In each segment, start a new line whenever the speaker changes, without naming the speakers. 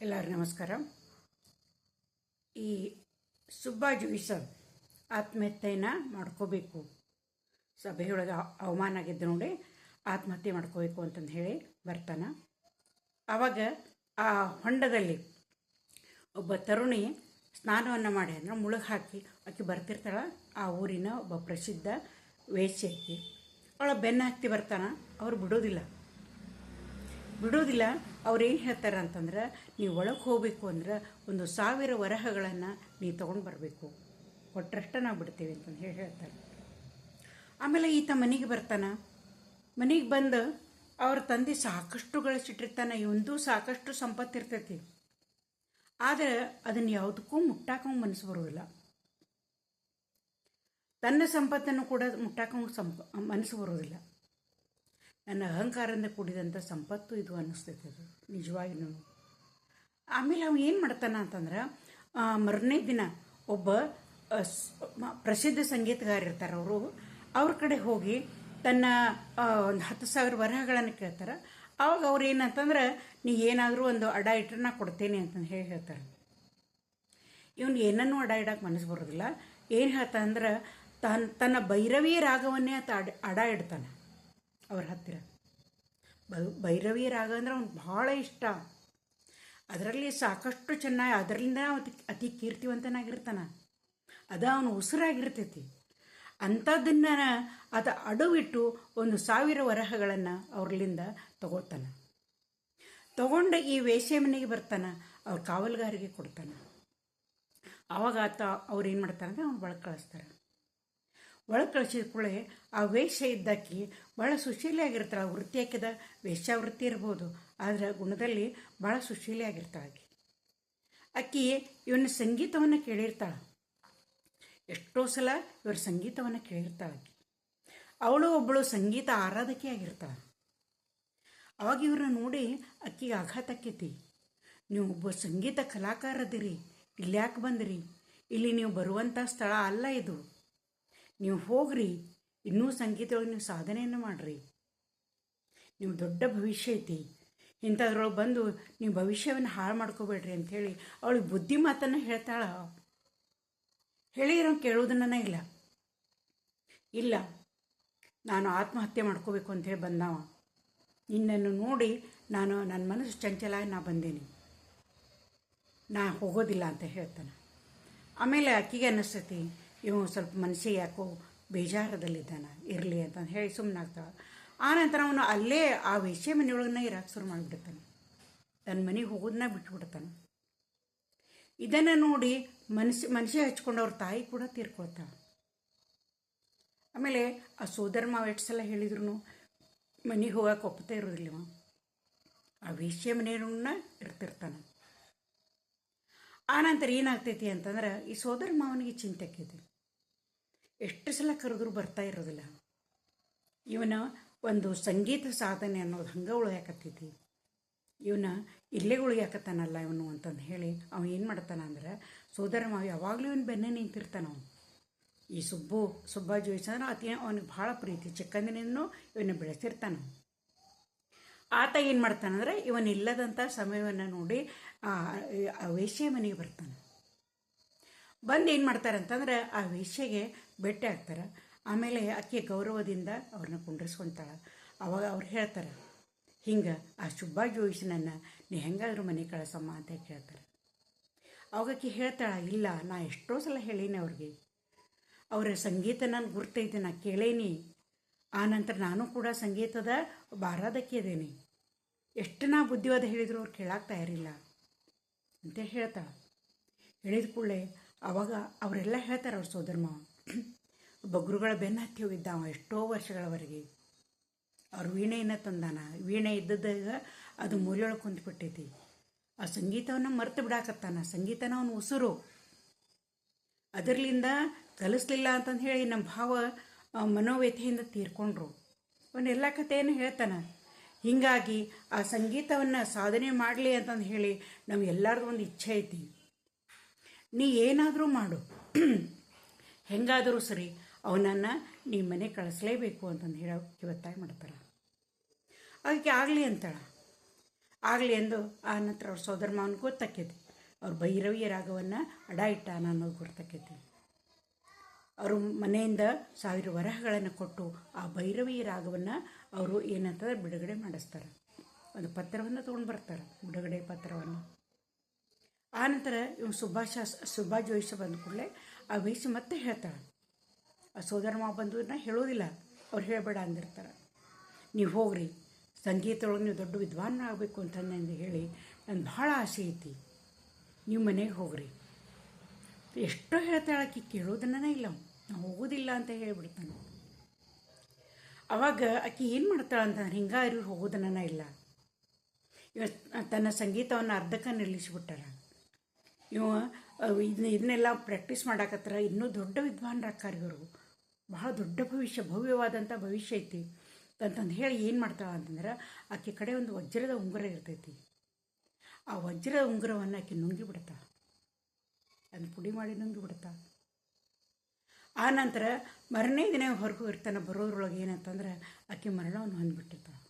ಎಲ್ಲರಿಗೂ ನಮಸ್ಕಾರ. ಈ ಸುಬ್ಬಾಜು ಆತ್ಮಹತ್ಯೆನ ಮಾಡ್ಕೋಬೇಕು, ಸಭೆಯೊಳಗೆ ಅವಮಾನ ಆಗಿದ್ದು ನೋಡಿ ಆತ್ಮಹತ್ಯೆ ಮಾಡ್ಕೋಬೇಕು ಅಂತಂದು ಹೇಳಿ ಬರ್ತಾನೆ. ಆವಾಗ ಆ ಹೊಂಡದಲ್ಲಿ ಒಬ್ಬ ತರುಣಿ ಸ್ನಾನವನ್ನು ಮಾಡಿ ಅಂದ್ರೆ ಮುಳುಗಿ ಹಾಕಿ ಆಕೆ ಬರ್ತಿರ್ತಾಳೆ. ಆ ಊರಿನ ಒಬ್ಬ ಪ್ರಸಿದ್ಧ ವೇಶ್ಯೆ ಆಕಿ. ಅವಳ ಬೆನ್ನು ಹಾಕ್ತಿ ಬರ್ತಾನೆ. ಅವ್ರು ಬಿಡೋದಿಲ್ಲ. ಅವ್ರು ಏನು ಹೇಳ್ತಾರೆ ಅಂತಂದ್ರೆ, ನೀವು ಒಳಗೆ ಹೋಗಬೇಕು ಅಂದ್ರೆ 1,000 ವರಹಗಳನ್ನು ನೀವು ತೊಗೊಂಡು ಬರಬೇಕು, ಕೊಟ್ಟರಷ್ಟ ನಾವು ಬಿಡ್ತೇವೆ ಅಂತಂದು ಹೇಳ್ತಾರೆ. ಆಮೇಲೆ ಈತ ಮನೆಗೆ ಬರ್ತಾನೆ. ಮನೆಗೆ ಬಂದು ಅವ್ರ ತಂದೆ ಸಾಕಷ್ಟು ಗಳಿಸಿಟ್ಟಿರ್ತಾನೆ. ಇವಂದು ಸಾಕಷ್ಟು ಸಂಪತ್ತಿರ್ತೈತಿ. ಆದರೆ ಅದನ್ನು ಯಾವುದಕ್ಕೂ ಮುಟ್ಟಾಕ ಮನಸ್ಸು ಬರೋದಿಲ್ಲ. ತನ್ನ ಸಂಪತ್ತನ್ನು ಕೂಡ ಮುಟ್ಟಾಕ ಮನಸ್ಸು ಬರೋದಿಲ್ಲ. ನನ್ನ ಅಹಂಕಾರದಿಂದ ಕೂಡಿದಂಥ ಸಂಪತ್ತು ಇದು ಅನ್ನಿಸ್ತೈತೆ ಅದು ನಿಜವಾಗಿಯೂ. ಆಮೇಲೆ ಅವ ಏನು ಮಾಡ್ತಾನೆ ಅಂತಂದ್ರೆ, ಮರನೇ ದಿನ ಒಬ್ಬ ಪ್ರಸಿದ್ಧ ಸಂಗೀತಗಾರ ಇರ್ತಾರೆ. ಅವ್ರ ಕಡೆ ಹೋಗಿ ತನ್ನ 10,000 ವರಹಗಳನ್ನು ಕೇಳ್ತಾರೆ. ಅವಾಗ ಅವ್ರು ಏನಂತಂದ್ರೆ, ನೀ ಏನಾದರೂ ಒಂದು ಅಡ ಇಟ್ಟರೆ ನಾ ಕೊಡ್ತೇನೆ ಅಂತಂದು ಹೇಳ್ತಾರೆ. ಇವನು ಏನನ್ನೂ ಅಡ ಇಡಕ್ಕೆ ಮನಸ್ಸು ಬರೋದಿಲ್ಲ. ಏನು ಹೇಳ್ತಾನೆ ಅಂದ್ರೆ, ತನ್ನ ಭೈರವಿ ರಾಗವನ್ನೇ ಅಡ ಇಡ್ತಾನೆ ಅವ್ರ ಹತ್ತಿರ. ಭೈರವಿ ರಾಗ ಅಂದ್ರೆ ಅವ್ನಿಗೆ ಭಾಳ ಇಷ್ಟ. ಅದರಲ್ಲಿ ಸಾಕಷ್ಟು ಚೆನ್ನಾಗಿ, ಅದರಿಂದ ಅತಿ ಕೀರ್ತಿವಂತನಾಗಿರ್ತಾನೆ. ಅದು ಅವನು ಉಸಿರಾಗಿರ್ತೈತಿ. ಅಂಥದ್ದನ್ನು ಅದು ಅಡುವಿಟ್ಟು 1,000 ವರಹಗಳನ್ನು ಅವ್ರಲ್ಲಿಂದ ತಗೋತಾನೆ. ತಗೊಂಡು ಈ ವೇಶ್ಯೆ ಮನೆಗೆ ಬರ್ತಾನೆ. ಅವ್ರ ಕಾವಲುಗಾರಿಗೆ ಕೊಡ್ತಾನೆ. ಆವಾಗ ಅವ್ರು ಏನು ಮಾಡ್ತಾರೆ ಅಂದರೆ ಅವ್ನು ಒಳಗೆ ಕಳಿಸ್ತಾರೆ. ಒಳಗೆ ಕಳಿಸಿದ ಕೂಡಲೇ ಆ ವೇಶ್ಯ ಇದ್ದಾಕಿ ಭಾಳ ಸುಶೀಲಿಯಾಗಿರ್ತಾಳೆ. ವೃತ್ತಿ ಹಾಕಿದ ವೇಶ್ಯಾವೃತ್ತಿ ಇರ್ಬೋದು, ಆದರೆ ಗುಣದಲ್ಲಿ ಭಾಳ ಸುಶೀಲಿಯಾಗಿರ್ತಾಳೆ. ಆಕಿ ಇವನ ಸಂಗೀತವನ್ನು ಕೇಳಿರ್ತಾಳೆ. ಎಷ್ಟೋ ಸಲ ಇವ್ರ ಸಂಗೀತವನ್ನು ಕೇಳಿರ್ತಾಳೆ. ಅವಳು ಒಬ್ಬಳು ಸಂಗೀತ ಆರಾಧಕಿಯಾಗಿರ್ತಾಳೆ. ಅವಾಗ ಇವ್ರನ್ನ ನೋಡಿ ಅಕ್ಕಿಗೆ ಆಘಾತ ಆಕೈತಿ. ನೀವು ಒಬ್ಬ ಸಂಗೀತ ಕಲಾಕಾರದಿರಿ, ಇಲ್ಲಿ ಯಾಕೆ ಬಂದಿರಿ? ಇಲ್ಲಿ ನೀವು ಬರುವಂಥ ಸ್ಥಳ ಅಲ್ಲ ಇದು. ನೀವು ಹೋಗ್ರಿ, ಇನ್ನೂ ಸಂಗೀತದೊಳಗೆ ನೀವು ಸಾಧನೆಯನ್ನು ಮಾಡಿರಿ. ನೀವು ದೊಡ್ಡ ಭವಿಷ್ಯ ಐತಿ. ಇಂಥದ್ರೊಳಗೆ ಬಂದು ನೀವು ಭವಿಷ್ಯವನ್ನು ಹಾಳು ಮಾಡ್ಕೋಬೇಡ್ರಿ ಅಂಥೇಳಿ ಅವಳಿಗೆ ಬುದ್ಧಿ ಮಾತನ್ನು ಹೇಳ್ತಾಳ. ಹೇಳಿರೋ ಕೇಳೋದನ್ನ ಇಲ್ಲ, ನಾನು ಆತ್ಮಹತ್ಯೆ ಮಾಡ್ಕೋಬೇಕು ಅಂಥೇಳಿ ಬಂದವ. ನಿನ್ನನ್ನು ನೋಡಿ ನನ್ನ ಮನಸ್ಸು ಚಂಚಲ, ನಾ ಬಂದೇನಿ, ನಾ ಹೋಗೋದಿಲ್ಲ ಅಂತ ಹೇಳ್ತಾನೆ. ಆಮೇಲೆ ಅಕ್ಕಿಗೆ ಅನ್ನಿಸ್ತೈತಿ, ಇವು ಸ್ವಲ್ಪ ಮನಸ್ಸಿಗೆ ಯಾಕೋ ಬೇಜಾರದಲ್ಲಿದ್ದಾನೆ, ಇರಲಿ ಅಂತ ಹೇಳಿ ಸುಮ್ಮನಾಗ್ತಾಳೆ. ಆನಂತರ ಅವನು ಅಲ್ಲೇ ಆ ವೇಶ್ಯೆ ಮನೆಯೊಳಗನ್ನ ಇರಕ್ಕೆ ಶುರು ಮಾಡಿಬಿಡ್ತಾನೆ. ತನ್ನ ಮನೆಗೆ ಹೋಗೋದನ್ನ ಬಿಟ್ಬಿಡ್ತಾನೆ. ಇದನ್ನು ನೋಡಿ ಮನಸ್ಸಿಗೆ ಹಚ್ಕೊಂಡು ಅವ್ರ ತಾಯಿ ಕೂಡ ತೀರ್ಕೊಳ್ತಾಳೆ. ಆಮೇಲೆ ಆ ಸೋದರ ಮಾವ ಎಷ್ಟು ಸಲ ಹೇಳಿದ್ರು ಮನೆಗೆ ಹೋಗಕ್ಕೆ ಒಪ್ಪದೇ ಇರೋದಿಲ್ಲ. ಆ ವೇಶ್ಯೆ ಮನೆಯನ್ನ ಇರ್ತಿರ್ತಾನೆ. ಆನಂತರ ಏನಾಗ್ತೈತಿ ಅಂತಂದ್ರೆ, ಈ ಸೋದರ ಮಾವನಿಗೆ ಚಿಂತೆ ಆಕೈತಿ. ಎಷ್ಟು ಸಲ ಕರೆದ್ರೂ ಬರ್ತಾ ಇರೋದಿಲ್ಲ. ಇವನ ಒಂದು ಸಂಗೀತ ಸಾಧನೆ ಅನ್ನೋದು ಹಂಗೆ ಉಳಿಯಾಕತ್ತೈತಿ. ಇವನ ಇಲ್ಲೇ ಉಳಿಯಾಕತ್ತಾನಲ್ಲ ಇವನು ಅಂತಂದು ಹೇಳಿ ಅವನು ಏನು ಮಾಡ್ತಾನೆ ಅಂದ್ರೆ, ಸೋದರ ಮಾವ ಯಾವಾಗಲೂ ಇವನು ಬೆನ್ನೇ ನಿಂತಿರ್ತಾನೆ. ಅವನು ಈ ಸುಬ್ಬಾಜು ಅಂದ್ರೆ ಅವನಿಗೆ ಭಾಳ ಪ್ರೀತಿ. ಚಿಕ್ಕಂದಿನಿಂದನೂ ಇವನ್ನ ಬೆಳೆಸಿರ್ತಾನೆ. ಆತ ಏನು ಮಾಡ್ತಾನಂದ್ರೆ, ಇವನಿಲ್ಲದಂಥ ಸಮಯವನ್ನು ನೋಡಿ ಆ ವೇಶ್ಯೆ ಮನೆಗೆ ಬರ್ತಾನೆ. ಬಂದು ಏನು ಮಾಡ್ತಾರೆ ಅಂತಂದ್ರೆ, ಆ ವೇಶ್ಯೆಗೆ ಭೇಟಿ ಆಗ್ತಾರೆ. ಆಮೇಲೆ ಆಕೆ ಗೌರವದಿಂದ ಅವ್ರನ್ನ ಕುಂಡ್ರಿಸ್ಕೊತಾಳೆ. ಅವಾಗ ಅವ್ರು ಹೇಳ್ತಾರೆ, ಹಿಂಗೆ ಆ ಸುಬ್ಬಾಜು ನೀ ಹೆಂಗಾದ್ರೂ ಮನೆ ಕಳಿಸಮ್ಮ ಅಂತ ಕೇಳ್ತಾರೆ. ಅವಾಗ ಆಕೆ ಹೇಳ್ತಾಳೆ, ಇಲ್ಲ, ನಾ ಎಷ್ಟೋ ಸಲ ಹೇಳೀನಿ ಅವ್ರಿಗೆ. ಅವರ ಸಂಗೀತ ನಾನು ಗುರ್ತೈತೆ, ನಾ ಕೇಳೇನಿ. ಆನಂತರ ನಾನು ಕೂಡ ಸಂಗೀತದ ಒಬ್ಬ ಆರಾಧಕಿ ಅದೇನಿ. ಎಷ್ಟು ನಾ ಬುದ್ಧಿವಾದ ಹೇಳಿದ್ರು ಅವ್ರು ಕೇಳಕ್ಕೆ ತಯಾರಿಲ್ಲ ಅಂತ ಹೇಳ್ತಾಳೆ. ಹೇಳಿದ ಕೂಡಲೇ ಅವಾಗ ಅವರೆಲ್ಲ ಹೇಳ್ತಾರೆ, ಅವ್ರ ಸೋದರ ಮಾವ ಒಬ್ಬ ಗುರುಗಳ ಬೆನ್ನು ಹತ್ತಿ ಹೋಗಿದ್ದಾವ ಎಷ್ಟೋ ವರ್ಷಗಳವರೆಗೆ. ಅವ್ರು ವೀಣೆಯನ್ನು ತಂದಾನ. ವೀಣೆ ಇದ್ದದಾಗ ಅದು ಮೂಲೆಯೊಳಗೆ ಕುಂತ್ಬಿಟ್ಟೈತಿ. ಆ ಸಂಗೀತವನ್ನು ಮರೆತು ಬಿಡಾಕತ್ತಾನ. ಸಂಗೀತನ ಅವನು ಉಸಿರು. ಅದರ್ಲಿಂದ ಕಲಿಸ್ಲಿಲ್ಲ ಅಂತಂದು ಹೇಳಿ ನಮ್ಮ ಭಾವ ಮನೋವ್ಯಥೆಯಿಂದ ತೀರ್ಕೊಂಡ್ರು. ಅವನ್ನೆಲ್ಲ ಕಥೆಯನ್ನು ಹೇಳ್ತಾನೆ. ಹೀಗಾಗಿ ಆ ಸಂಗೀತವನ್ನು ಸಾಧನೆ ಮಾಡಲಿ ಅಂತಂದು ಹೇಳಿ ನಮ್ಗೆಲ್ಲರಿಗೂ ಒಂದು ಇಚ್ಛೆ ಐತಿ. ನೀ ಏನಾದರೂ ಮಾಡು, ಹೆಂಗಾದರೂ ಸರಿ ಅವನನ್ನು ನೀ ಮನೆ ಕಳಿಸ್ಲೇಬೇಕು ಅಂತಂದು ಹೇಳೋಕ್ಕೆ ಒತ್ತಾಯ ಮಾಡ್ತಾರೆ. ಅದಕ್ಕೆ ಆಗಲಿ ಅಂತಾಳೆ. ಆಗಲಿ ಎಂದು ಆ ನಂತರ ಅವ್ರ ಸೋದರ ಮಾವನಿಗೆ ಗೊತ್ತಾಕೈತಿ ಅವ್ರು ಭೈರವಿಯ ರಾಗವನ್ನು ಅಡ ಇಟ್ಟಾನ ಅನ್ನೋದು ಗೊತ್ತಾಕೈತಿ. ಅವರು ಮನೆಯಿಂದ 1000 ವರಹಗಳನ್ನು ಕೊಟ್ಟು ಆ ಭೈರವಿಯ ರಾಗವನ್ನು ಅವರು ಏನಂತಂದ್ರೆ ಬಿಡುಗಡೆ ಮಾಡಿಸ್ತಾರೆ. ಒಂದು ಪತ್ರವನ್ನು ತೊಗೊಂಡು ಬರ್ತಾರೆ, ಬಿಡುಗಡೆ ಪತ್ರವನ್ನು. ಆನಂತರ ಇವ್ನು ಸುಭಾಷ್ ಜೋಯಿಸ ಬಂದ ಕೂಡಲೇ ಆ ವಯಸ್ಸು ಮತ್ತೆ ಹೇಳ್ತಾಳೆ. ಆ ಸೋದರ ಮಾವ ಬಂದು ನಾ ಹೇಳೋದಿಲ್ಲ, ಅವ್ರು ಹೇಳಬೇಡ ಅಂದಿರ್ತಾರೆ. ನೀವು ಹೋಗ್ರಿ, ಸಂಗೀತದೊಳಗೆ ನೀವು ದೊಡ್ಡ ವಿದ್ವಾನ್ ಆಗಬೇಕು ಅಂತಂದು ಹೇಳಿ ನನ್ನ ಭಾಳ ಆಸೆ ಐತಿ, ನೀವು ಮನೆಗೆ ಹೋಗ್ರಿ. ಎಷ್ಟೋ ಹೇಳ್ತಾಳೆ, ಆಕೆ ಕೇಳೋದನ್ನೇ ಇಲ್ಲ, ನಾವು ಹೋಗೋದಿಲ್ಲ ಅಂತ ಹೇಳಿಬಿಡ್ತಾನೆ. ಅವಾಗ ಆಕೆ ಏನು ಮಾಡ್ತಾಳೆ ಅಂತಂದ್ರೆ ಹಿಂಗಾರು ಹೋಗೋದನ್ನ ಇಲ್ಲ. ಇವ ತನ್ನ ಸಂಗೀತವನ್ನು ಅರ್ಧಕ್ಕೆ ನಿಲ್ಲಿಸಿಬಿಟ್ಟಾರ. ಇವ ಇದನ್ನೆಲ್ಲ ಪ್ರಾಕ್ಟೀಸ್ ಮಾಡಾಕತ್ತಾರ. ಇನ್ನೂ ದೊಡ್ಡ ವಿದ್ವಾನ್ರಾಕಾರ ಇವರು, ಭಾಳ ದೊಡ್ಡ ಭವಿಷ್ಯ, ಭವ್ಯವಾದಂಥ ಭವಿಷ್ಯ ಐತಿ ಅಂತಂದು ಹೇಳಿ ಏನು ಮಾಡ್ತಾಳೆ ಅಂತಂದ್ರೆ ಆಕೆ ಕಡೆ ಒಂದು ವಜ್ರದ ಉಂಗುರ ಇರ್ತೈತಿ. ಆ ವಜ್ರದ ಉಂಗುರವನ್ನು ಆಕೆ ನುಂಗಿ ಬಿಡ್ತಾಳೆ, ಅದನ್ನು ಪುಡಿ ಮಾಡಿ ನುಂಗಿ ಬಿಡ್ತಾಳೆ. ಆ ನಂತರ ಮರನೇ ದಿನ ಹೊರಗೂ ಇರ್ತಾನೆ. ಬರೋದ್ರೊಳಗೆ ಏನಂತಂದ್ರೆ ಆಕೆ ಮರಣವನ್ನು ಹೊಂದ್ಬಿಟ್ಟಿರ್ತಾಳೆ.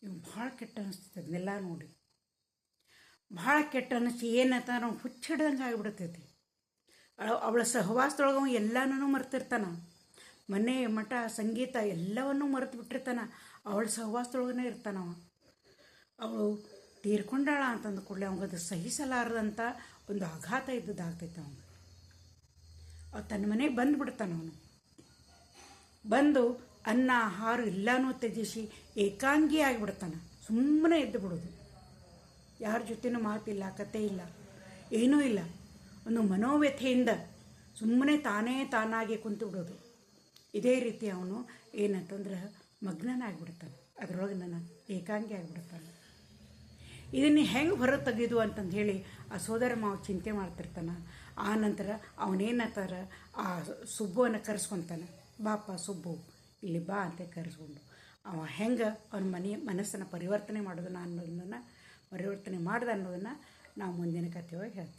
ಇವು ಭಾಳ ಕೆಟ್ಟ ಅನಿಸ್ತೈತೆ ಅದನ್ನೆಲ್ಲ ನೋಡಿ, ಭಾಳ ಕೆಟ್ಟ ಅನ್ನಿಸಿ ಏನಂತ ನಾವು ಹುಚ್ಚಿಡ್ದಂಗೆ ಆಗಿಬಿಡ್ತೈತಿ. ಅವಳ ಸಹವಾಸದೊಳಗೆ ಅವ ಎಲ್ಲನೂ ಮರ್ತಿರ್ತಾನೆ. ಮನೆ ಮಠ ಸಂಗೀತ ಎಲ್ಲವನ್ನೂ ಮರೆತು ಬಿಟ್ಟಿರ್ತಾನೆ. ಅವಳ ಸಹವಾಸದೊಳಗೇ ಇರ್ತಾನವ. ಅವಳು ತೀರ್ಕೊಂಡಾಳ ಅಂತಂದು ಕೂಡಲೇ ಅವಂಗದು ಸಹಿಸಲಾರದಂಥ ಒಂದು ಆಘಾತ ಇದ್ದದ್ದಾಗ್ತೈತೆ. ಅವನು ತನ್ನ ಮನೆಗೆ ಬಂದುಬಿಡ್ತಾನೆ. ಅವನು ಬಂದು ಅನ್ನ ಆಹಾರ ಎಲ್ಲನೂ ತ್ಯಜಿಸಿ ಏಕಾಂಗಿ ಆಗಿಬಿಡ್ತಾನೆ. ಸುಮ್ಮನೆ ಎದ್ದು ಬಿಡೋದು, ಯಾರ ಜೊತೆನೂ ಮಾತಿಲ್ಲ, ಕತೆ ಇಲ್ಲ, ಏನೂ ಇಲ್ಲ. ಒಂದು ಮನೋವ್ಯಥೆಯಿಂದ ಸುಮ್ಮನೆ ತಾನಾಗಿ ಕುಂತು ಬಿಡೋದು. ಇದೇ ರೀತಿ ಅವನು ಏನಂತಂದ್ರೆ ಮಗ್ನನಾಗಿಬಿಡ್ತಾನೆ, ಅದರೊಳಗೆ ನಾನು ಏಕಾಂಗಿ ಆಗಿಬಿಡ್ತಾನೆ. ಇದನ್ನು ಹೆಂಗೆ ಹೊರ ತೆಗೆದು ಅಂತಂದು ಹೇಳಿ ಆ ಸೋದರ ಮಾವ ಚಿಂತೆ ಮಾಡ್ತಿರ್ತಾನೆ. ಆ ನಂತರ ಅವನೇನಂತಾರ ಆ ಸುಬ್ಬುವನ್ನು ಕರೆಸ್ಕೊತಾನೆ. ಬಾಪ ಸುಬ್ಬು ಇಲ್ಲಿ ಬಾ ಅಂತ ಕರೆಸ್ಕೊಂಡು ಅವ ಹೆಂಗೆ ಅವನ ಮನಸ್ಸನ್ನು ಪರಿವರ್ತನೆ ಮಾಡ್ದ ಅನ್ನೋದನ್ನು ನಾವು ಮುಂದಿನ ಕಥೆಯೊಳಗೆ ಹೇಳ್ತೀವಿ.